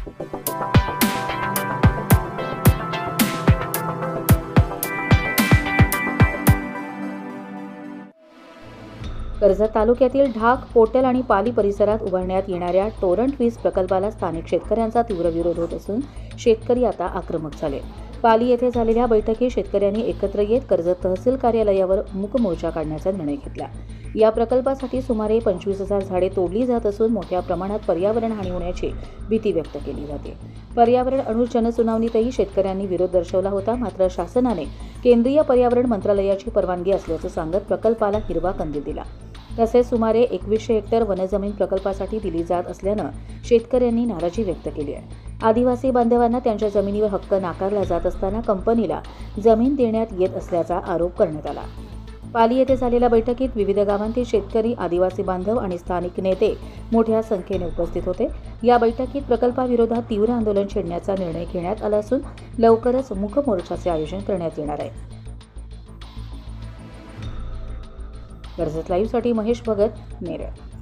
कर्जत तालुक्यातील ढाक, पोटल आणि पाली परिसरात उभारण्यात येणाऱ्या टोरंट वीज प्रकल्पाला स्थानिक शेतकऱ्यांचा तीव्र विरोध होत असून शेतकरी आता आक्रमक झाले. पाली येथे झालेल्या बैठकीत शेतकऱ्यांनी एकत्र येत कर्जत तहसील कार्यालयावर मूक मोर्चा काढण्याचा निर्णय घेतला. या प्रकल्पासाठी सुमारे 25,000 झाडे तोडली जात असून मोठ्या प्रमाणात पर्यावरण हानी होण्याची भीती व्यक्त केली जाते. पर्यावरण अणू जनसुनावणीतही शेतकऱ्यांनी विरोध दर्शवला होता. मात्र शासनाने केंद्रीय पर्यावरण मंत्रालयाची परवानगी असल्याचं सांगत प्रकल्पाला हिरवा कंदील दिला. तसेच सुमारे 2100 हेक्टर वनजमीन प्रकल्पासाठी दिली जात असल्यानं शेतकऱ्यांनी नाराजी व्यक्त केली आहे. आदिवासी बांधवांना त्यांच्या जमिनीवर हक्क नाकारला जात असताना कंपनीला जमीन देण्यात येत असल्याचा आरोप करण्यात आला. पाली येथे झालेल्या बैठकीत विविध गावांतील शेतकरी, आदिवासी बांधव आणि स्थानिक नेते मोठ्या संख्येने उपस्थित होते. या बैठकीत प्रकल्पाविरोधात तीव्र आंदोलन छेडण्याचा निर्णय घेण्यात आला असून लवकरच मूक मोर्चाचे आयोजन करण्यात येणार आहे. कर्जत लाईव्हसाठी महेश भगत, नेरळ.